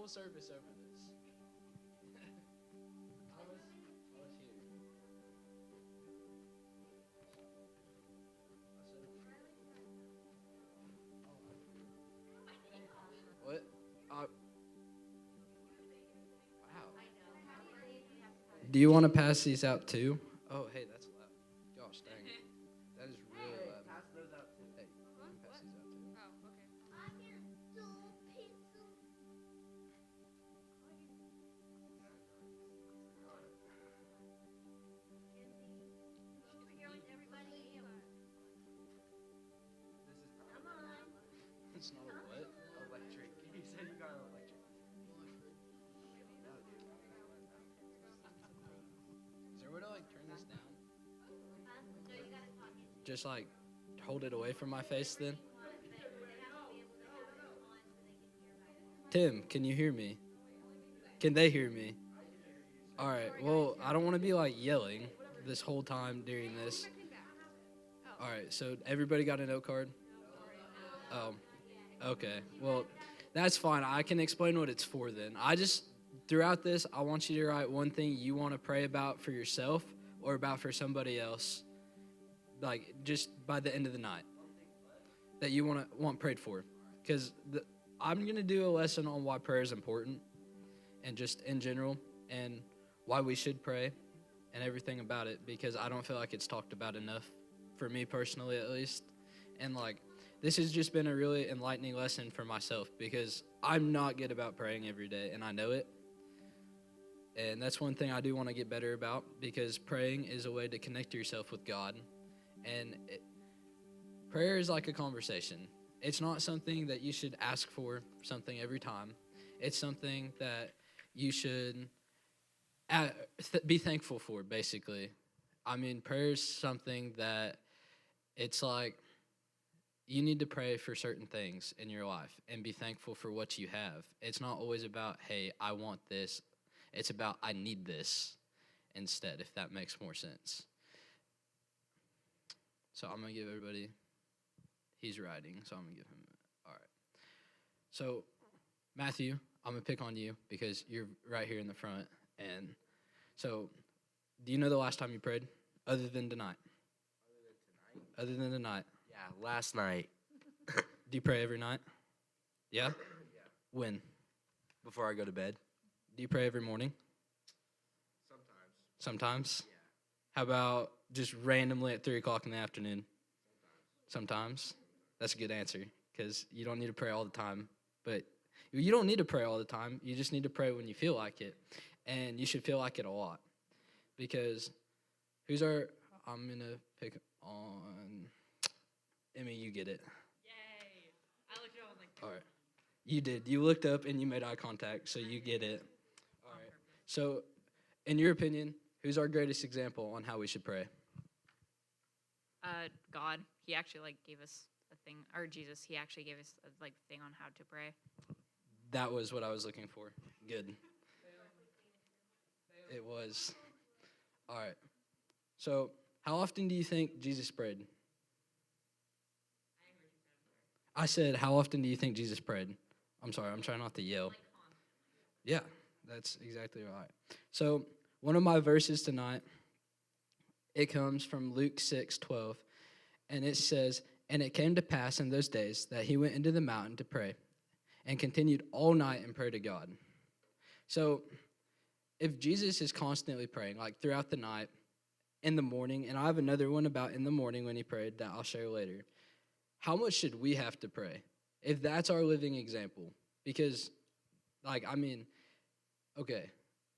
full service over this. I was here. What? Wow. Do you want to pass these out too? Oh, hey, that's loud. Gosh, dang. That is really loud. Pass those out too. Hey, you can pass these out too. This is It's not a what? electric. You said you got an electric. Is there a way to like turn this down? Just like hold it away from my face then? Tim, can you hear me? Can they hear me? All right. Well, I don't want to be like yelling this whole time during this. All right. So everybody got a note card? Oh, okay. Well, that's fine. I can explain what it's for then. Throughout this, I want you to write one thing you want to pray about for yourself or about for somebody else, like just by the end of the night, that you want prayed for. Because I'm going to do a lesson on why prayer is important and just in general and why we should pray and everything about it, because I don't feel like it's talked about enough, for me personally at least. And like, this has just been a really enlightening lesson for myself, because I'm not good about praying every day, and I know it. And that's one thing I do want to get better about, because praying is a way to connect yourself with God. And prayer is like a conversation. It's not something that you should ask for something every time. It's something that you should be thankful for, basically. I mean, prayer is something that it's like you need to pray for certain things in your life and be thankful for what you have. It's not always about, hey, I want this. It's about, I need this instead, if that makes more sense. So I'm going to give everybody, he's writing, so I'm going to give him, all right. So, Matthew, I'm going to pick on you because you're right here in the front. And so, do you know the last time you prayed, other than tonight? Other than tonight? Yeah, last night. Do you pray every night? Yeah? Yeah. When? Before I go to bed. Do you pray every morning? Sometimes? Yeah. How about just randomly at 3 o'clock in the afternoon? Sometimes? That's a good answer, because you don't need to pray all the time. But you don't need to pray all the time. You just need to pray when you feel like it. And you should feel like it a lot. Because I'm going to pick on, Emmy, you get it. Yay. I looked it up like All right. You did. You looked up and you made eye contact, so you get it. All right. So, in your opinion, who's our greatest example on how we should pray? God. He actually gave us a thing, or Jesus, he actually gave us a thing on how to pray. That was what I was looking for. Good. It was. All right. So, how often do you think Jesus prayed? I said, how often do you think Jesus prayed? I'm sorry, I'm trying not to yell. Yeah, that's exactly right. So, one of my verses tonight, it comes from Luke 6:12, and it says, "And it came to pass in those days that he went into the mountain to pray, and continued all night in prayer to God." So, if Jesus is constantly praying, like throughout the night, in the morning, and I have another one about in the morning when he prayed that I'll share later, how much should we have to pray if that's our living example? Because, okay,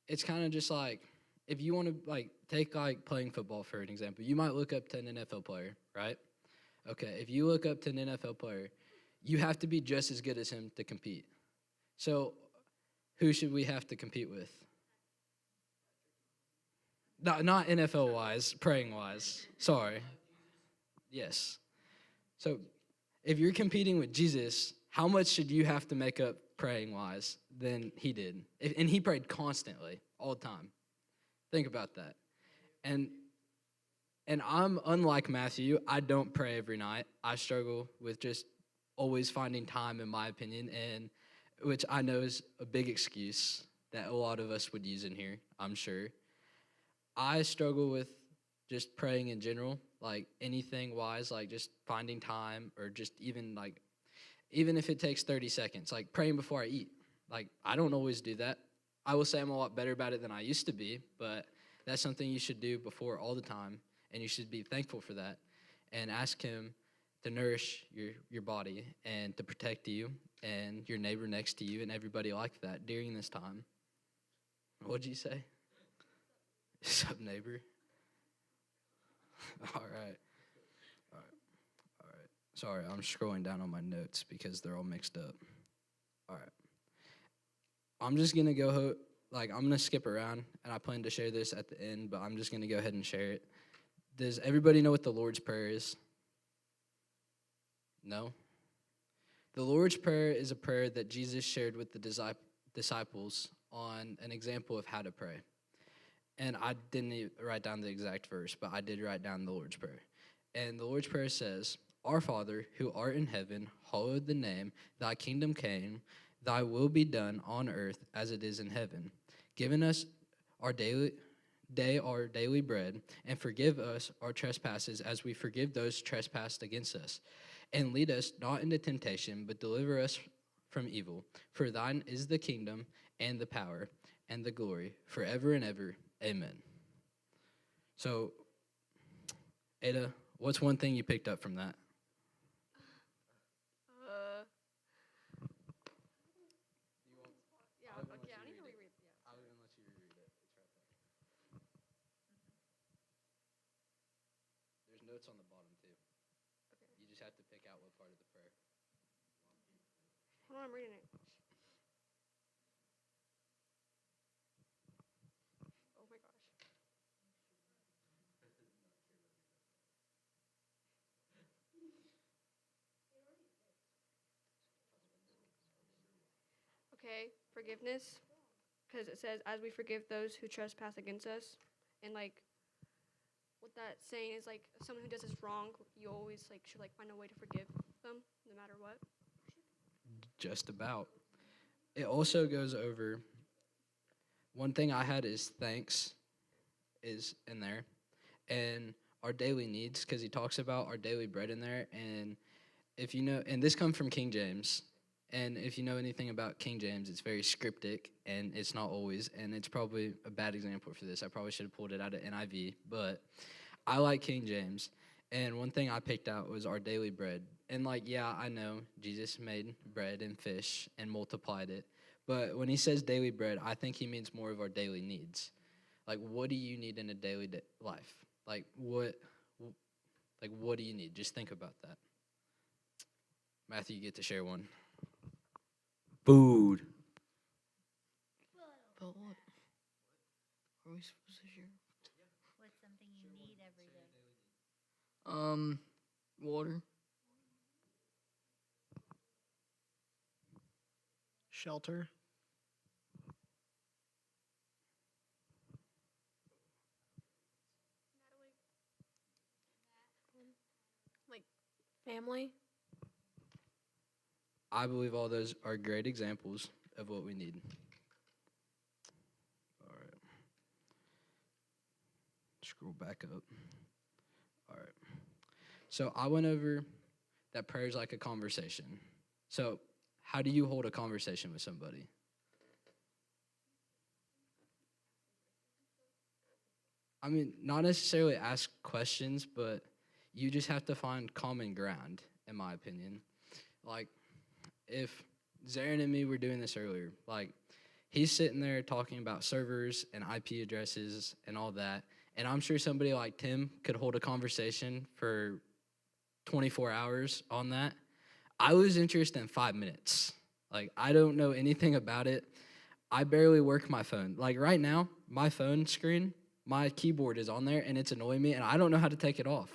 it's kind of just like, if you want to, take, playing football for an example, you might look up to an NFL player, right? Okay, if you look up to an NFL player, you have to be just as good as him to compete. So, who should we have to compete with? Not NFL-wise, praying-wise. Sorry. Yes. So, if you're competing with Jesus, how much should you have to make up praying-wise than he did? And he prayed constantly, all the time. Think about that. And I'm unlike Matthew. I don't pray every night. I struggle with just always finding time, in my opinion. And which I know is a big excuse that a lot of us would use in here, I'm sure. I struggle with just praying in general, like anything wise, like just finding time or just even if it takes 30 seconds, like praying before I eat. Like, I don't always do that. I will say I'm a lot better about it than I used to be, but that's something you should do before all the time, and you should be thankful for that and ask him to nourish your body and to protect you and your neighbor next to you and everybody like that during this time. What'd you say? Sup, neighbor? All right. Sorry, I'm scrolling down on my notes because they're all mixed up. All right. I'm just going to I'm going to skip around, and I plan to share this at the end, but I'm just going to go ahead and share it. Does everybody know what the Lord's Prayer is? No? The Lord's Prayer is a prayer that Jesus shared with the disciples on an example of how to pray. And I didn't write down the exact verse, but I did write down the Lord's Prayer. And the Lord's Prayer says, Our Father, who art in heaven, hallowed the name, thy kingdom came, thy will be done on earth as it is in heaven. Give us our daily bread, and forgive us our trespasses as we forgive those trespassed against us. And lead us not into temptation, but deliver us from evil. For thine is the kingdom, and the power, and the glory, forever and ever. Amen. So, Ada, what's one thing you picked up from that? Yeah, okay, I need to reread. Yeah. I'll even let you reread it. It's right there. There's notes on the bottom, too. Okay. You just have to pick out what part of the prayer. Hold on, I'm reading it. Oh my gosh. Okay, forgiveness, because it says, as we forgive those who trespass against us. And like, what that saying is like, if someone who does us wrong, you always like should like find a way to forgive them, no matter what. Just about. It also goes over, one thing I had is thanks is in there, and our daily needs, because he talks about our daily bread in there. And if you know, and this comes from King James, and if you know anything about King James, it's very scriptic, and it's not always, and it's probably a bad example for this. I probably should have pulled it out of NIV, but I like King James. And one thing I picked out was our daily bread. And like, yeah, I know Jesus made bread and fish and multiplied it. But when he says daily bread, I think he means more of our daily needs. Like, what do you need in a daily life? What do you need? Just think about that. Matthew, you get to share one. Food. But what? Are we supposed to share? What's something you need every day? Water. Shelter. Family. I believe all those are great examples of what we need. All right. Scroll back up. All right. So I went over that prayer is like a conversation. So how do you hold a conversation with somebody? I mean, not necessarily ask questions, but you just have to find common ground, in my opinion. Like, if Zarin and me were doing this earlier, like, he's sitting there talking about servers and IP addresses and all that, and I'm sure somebody like Tim could hold a conversation for 24 hours on that. I lose interest in 5 minutes. Like, I don't know anything about it. I barely work my phone. Like, right now, my phone screen, my keyboard is on there, and it's annoying me, and I don't know how to take it off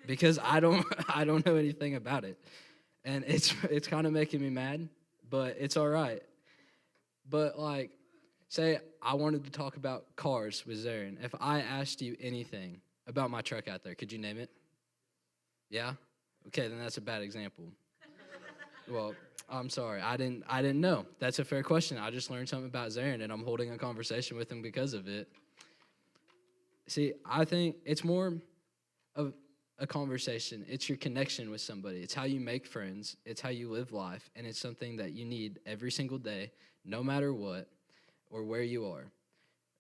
because I don't know anything about it. And it's kind of making me mad, but it's all right. But, like, say I wanted to talk about cars with Zarin. If I asked you anything about my truck out there, could you name it? Yeah? Okay, then that's a bad example. Well, I'm sorry. I didn't know. That's a fair question. I just learned something about Zarin, and I'm holding a conversation with him because of it. See, I think it's more of a conversation. It's your connection with somebody. It's how you make friends. It's how you live life, and it's something that you need every single day, no matter what or where you are.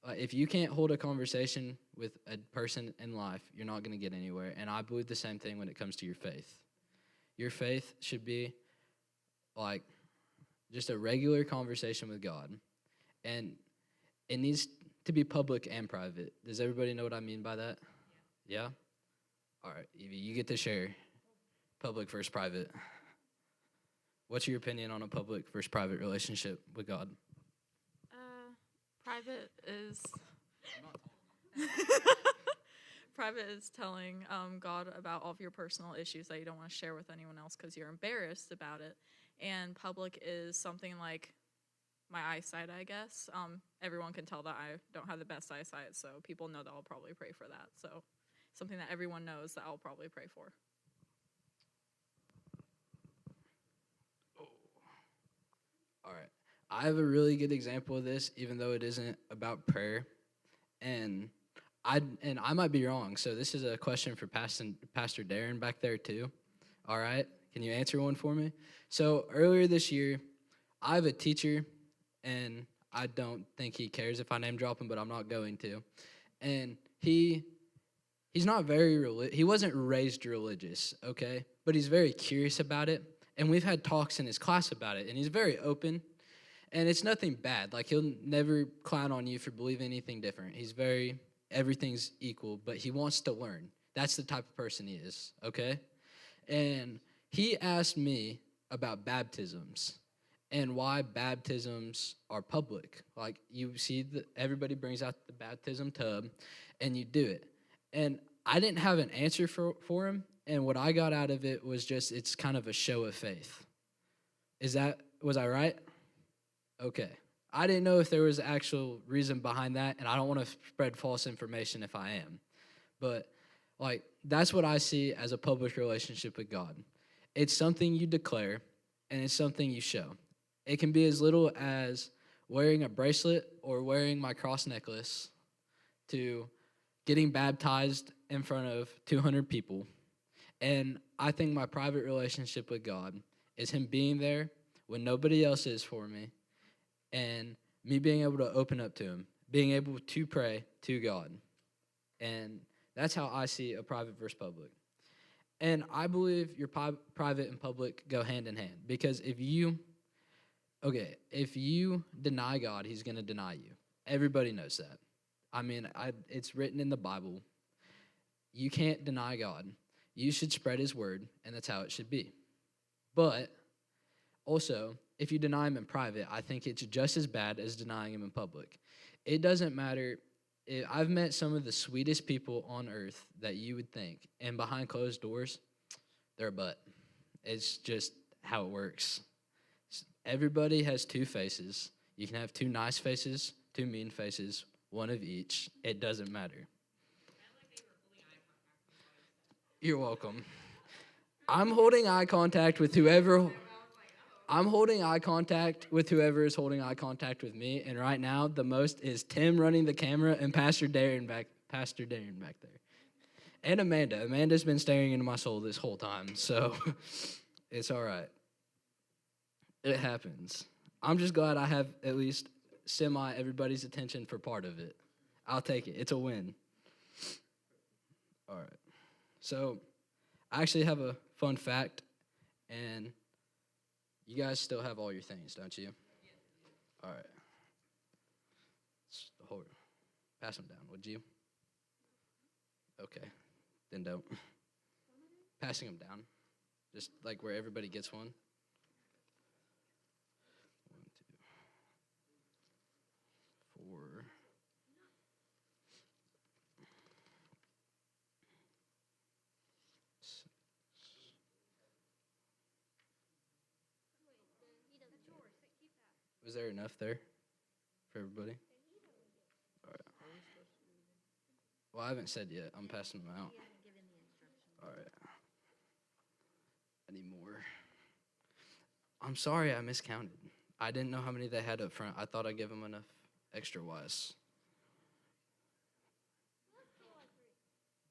If you can't hold a conversation with a person in life, you're not going to get anywhere. And I believe the same thing when it comes to your faith. Your faith should be like just a regular conversation with God. And it needs to be public and private. Does everybody know what I mean by that? Yeah? All right, Evie, you get to share public versus private. What's your opinion on a public versus private relationship with God? Private is private is telling God about all of your personal issues that you don't want to share with anyone else because you're embarrassed about it. And public is something like my eyesight, I guess. Everyone can tell that I don't have the best eyesight, so people know that I'll probably pray for that. So something that everyone knows that I'll probably pray for. All right. I have a really good example of this, even though it isn't about prayer. And I might be wrong, so this is a question for Pastor Darren back there too. All right? Can you answer one for me? So earlier this year, I have a teacher, and I don't think he cares if I name drop him, but I'm not going to. And he's not very he wasn't raised religious, okay? But he's very curious about it. And we've had talks in his class about it, and he's very open. And it's nothing bad. Like, he'll never clown on you for believing anything different. Everything's equal, but he wants to learn. That's the type of person he is, okay? And he asked me about baptisms and why baptisms are public. Like, you see everybody brings out the baptism tub, and you do it. And I didn't have an answer for him, and what I got out of it was just it's kind of a show of faith. Was I right? Okay. I didn't know if there was actual reason behind that, and I don't want to spread false information if I am. But, like, that's what I see as a public relationship with God. It's something you declare, and it's something you show. It can be as little as wearing a bracelet or wearing my cross necklace to getting baptized in front of 200 people. And I think my private relationship with God is him being there when nobody else is for me, and me being able to open up to him, being able to pray to God. And that's how I see a private versus public. And I believe your private and public go hand in hand, because if you deny God, he's going to deny you. Everybody knows that. I mean, it's written in the Bible. You can't deny God. You should spread his word, and that's how it should be. But also, if you deny him in private, I think it's just as bad as denying him in public. It doesn't matter. I've met some of the sweetest people on earth that you would think, and behind closed doors, they're a butt. It's just how it works. Everybody has two faces. You can have two nice faces, two mean faces, one of each. It doesn't matter. You're welcome. I'm holding eye contact with whoever is holding eye contact with me, and right now the most is Tim running the camera and Pastor Darren back there. And Amanda. Amanda's been staring into my soul this whole time, so it's all right. It happens. I'm just glad I have at least everybody's attention for part of it. I'll take it. It's a win. All right. So I actually have a fun fact, and you guys still have all your things, don't you? All right. Pass them down, would you? Okay. Then don't. Passing them down. Just like where everybody gets one. 1, 2, 4. Was there enough there for everybody? All right. Well, I haven't said yet. I'm passing them out. All right. I need more. I'm sorry I miscounted. I didn't know how many they had up front. I thought I'd give them enough extra wise.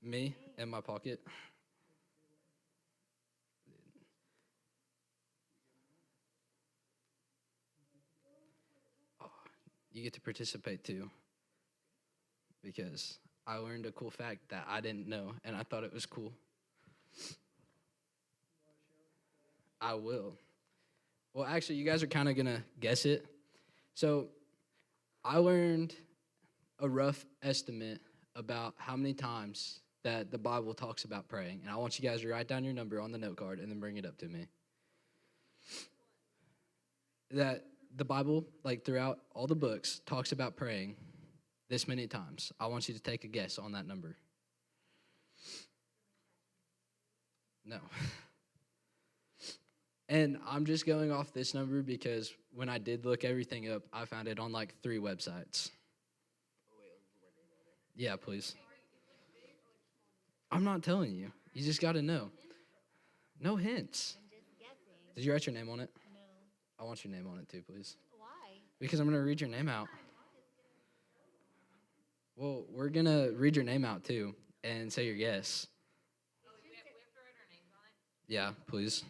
Me in my pocket. Oh, you get to participate too. Because I learned a cool fact that I didn't know, and I thought it was cool. I will. Well, actually, you guys are kind of going to guess it. So, I learned a rough estimate about how many times that the Bible talks about praying. And I want you guys to write down your number on the note card and then bring it up to me. That the Bible, like throughout all the books, talks about praying this many times. I want you to take a guess on that number. No. And I'm just going off this number because when I did look everything up, I found it on like 3 websites. Yeah, please. I'm not telling you. You just got to know. No hints. I'm just guessing. Did you write your name on it? No. I want your name on it too, please. Why? Because I'm going to read your name out. Well, we're going to read your name out too and say your guess. Oh, we have to write our names on it? Yeah, please.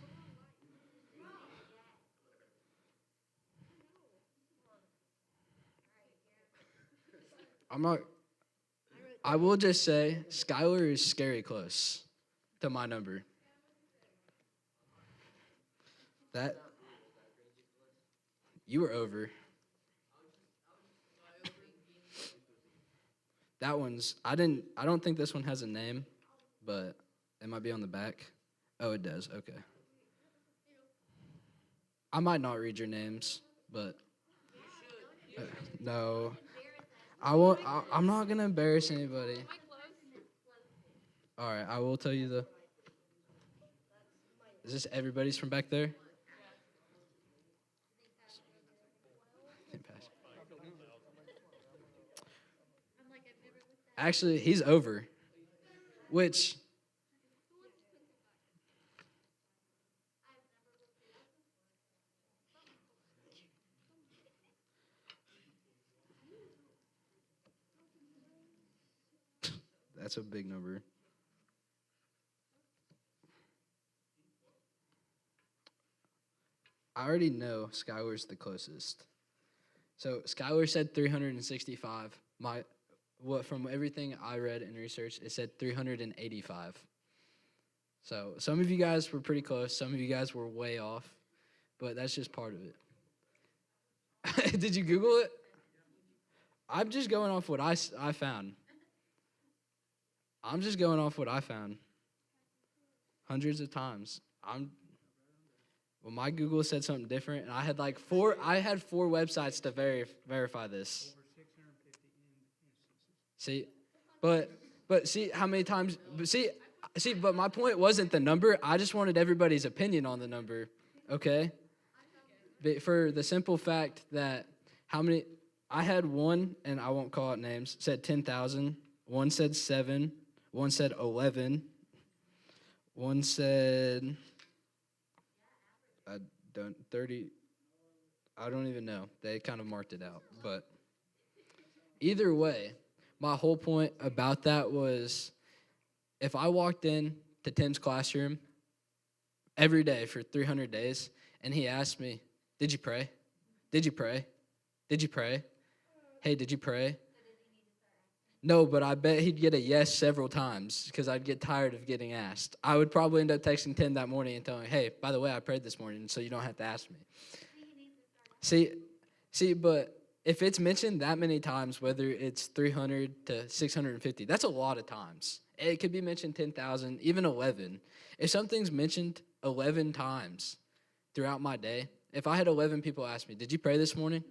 I will just say, Skylar is scary close to my number. That, you were over. That one's, I don't think this one has a name, but it might be on the back. Oh, it does, okay. I might not read your names, but, no. I'm not gonna embarrass anybody. All right, I will tell you the. Is this everybody's from back there? Actually, he's over. Which. That's a big number. I already know Skylar's the closest. So Skylar said 365. From everything I read and researched, it said 385. So some of you guys were pretty close. Some of you guys were way off, but that's just part of it. Did you Google it? I'm just going off what I found. I'm just going off what I found. Hundreds of times. Well, my Google said something different, and I had like 4 websites to verify this. See, but see how many times. But my point wasn't the number. I just wanted everybody's opinion on the number. Okay. But for the simple fact that I had one, and I won't call out names, said 10,000. One said 7. One said 11. One said 30. I don't even know. They kind of marked it out. But either way, my whole point about that was if I walked in to Tim's classroom every day for 300 days and he asked me, "Did you pray? Did you pray? Did you pray? Hey, did you pray?" No, but I bet he'd get a yes several times because I'd get tired of getting asked. I would probably end up texting Tim that morning and telling him, "Hey, by the way, I prayed this morning, so you don't have to ask me." See, but if it's mentioned that many times, whether it's 300 to 650, that's a lot of times. It could be mentioned 10,000, even 11. If something's mentioned 11 times throughout my day, if I had 11 people ask me, "Did you pray this morning?"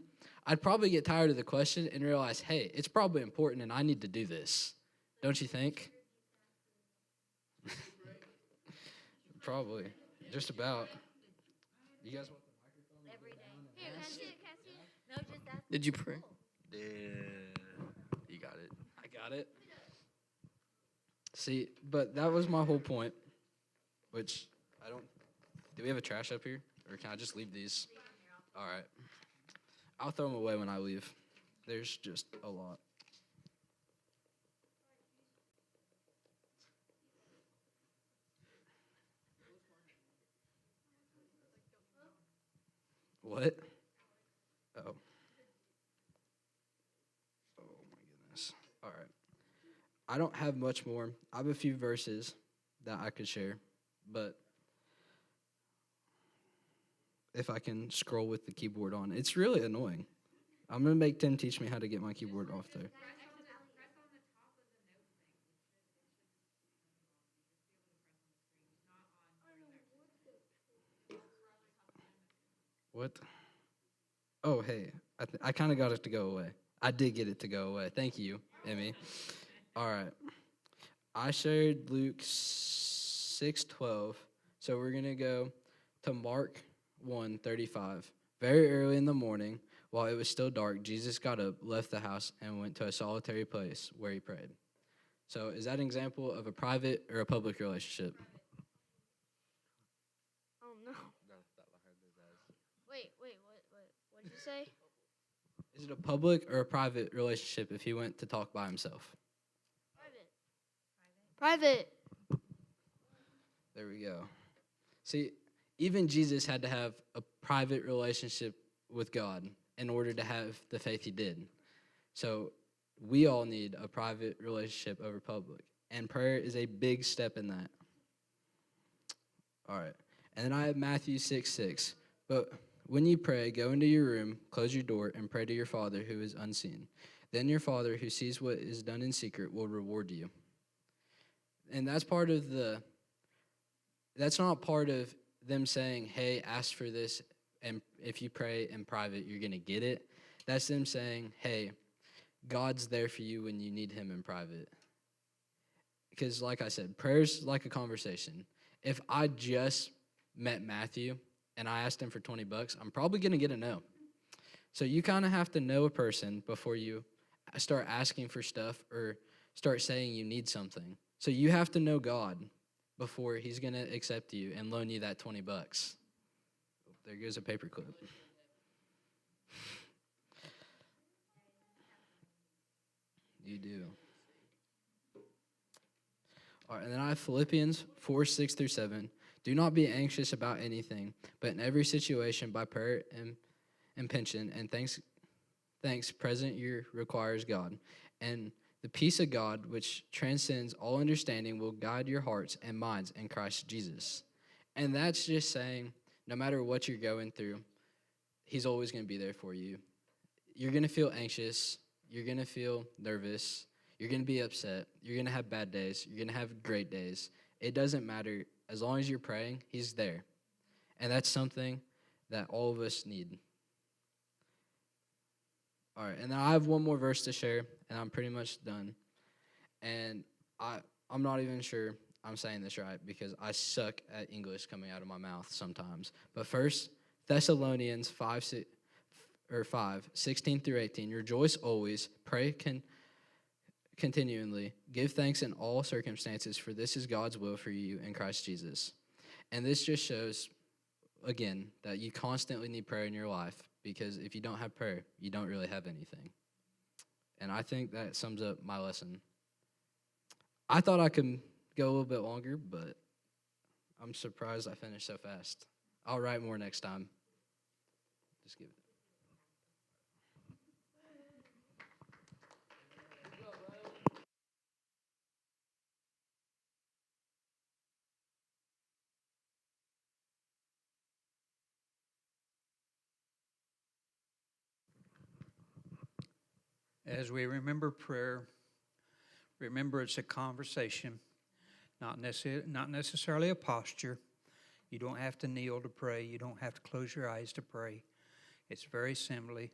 I'd probably get tired of the question and realize, hey, it's probably important and I need to do this. Don't you think? Probably. Just about. You guys want the microphone? Every day. Here, can I see it? Can I see it? No, just ask. Did you pray? Yeah, you got it. I got it. See, but that was my whole point, which I don't. Do we have a trash up here? Or can I just leave these? All right. I'll throw them away when I leave. There's just a lot. What? Oh. Oh my goodness. All right. I don't have much more. I have a few verses that I could share, but if I can scroll with the keyboard on, it's really annoying. I'm going to make Tim teach me how to get my keyboard off there. What? Oh, hey, I kind of got it to go away. I did get it to go away. Thank you, Emmy. All right. I shared Luke 6:12, so we're going to go to Mark 1:35. Very early in the morning, while it was still dark, Jesus got up, left the house, and went to a solitary place where he prayed. So is that an example of a private or a public relationship? Oh no. Wait, what'd you say? Is it a public or a private relationship if he went to talk by himself? Private. There we go. See, even Jesus had to have a private relationship with God in order to have the faith he did. So we all need a private relationship over public. And prayer is a big step in that. All right. And then I have Matthew 6:6. But when you pray, go into your room, close your door, and pray to your Father who is unseen. Then your Father who sees what is done in secret will reward you. And that's not part of them saying, hey, ask for this, and if you pray in private, you're going to get it. That's them saying, hey, God's there for you when you need him in private. Because like I said, prayer's like a conversation. If I just met Matthew and I asked him for $20, I'm probably going to get a no. So you kind of have to know a person before you start asking for stuff or start saying you need something. So you have to know God before he's going to accept you and loan you that $20. There goes a paperclip. You do. All right, and then I have Philippians 4:6-7. Do not be anxious about anything, but in every situation by prayer and petition and thanks present your requires God. And the peace of God, which transcends all understanding, will guide your hearts and minds in Christ Jesus. And that's just saying, no matter what you're going through, he's always going to be there for you. You're going to feel anxious. You're going to feel nervous. You're going to be upset. You're going to have bad days. You're going to have great days. It doesn't matter. As long as you're praying, he's there. And that's something that all of us need. All right, and then I have one more verse to share, and I'm pretty much done. And I'm not even sure I'm saying this right because I suck at English coming out of my mouth sometimes. But first, Thessalonians 5:16-18. Rejoice always, pray continually, give thanks in all circumstances, for this is God's will for you in Christ Jesus. And this just shows, again, that you constantly need prayer in your life, because if you don't have prayer, you don't really have anything. And I think that sums up my lesson. I thought I could go a little bit longer, but I'm surprised I finished so fast. I'll write more next time. Just give it. As we remember prayer, remember it's a conversation, not necessarily a posture. You don't have to kneel to pray. You don't have to close your eyes to pray. It's very simply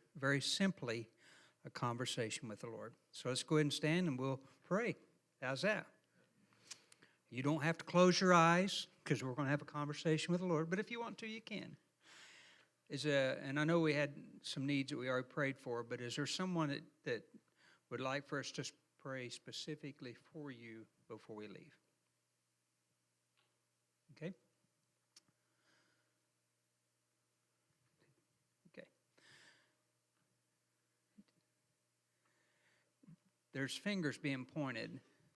a conversation with the Lord. So let's go ahead and stand and we'll pray. How's that? You don't have to close your eyes because we're going to have a conversation with the Lord, but if you want to, you can. And I know we had some needs that we already prayed for, but is there someone that would like for us to pray specifically for you before we leave? Okay? there's fingers being pointed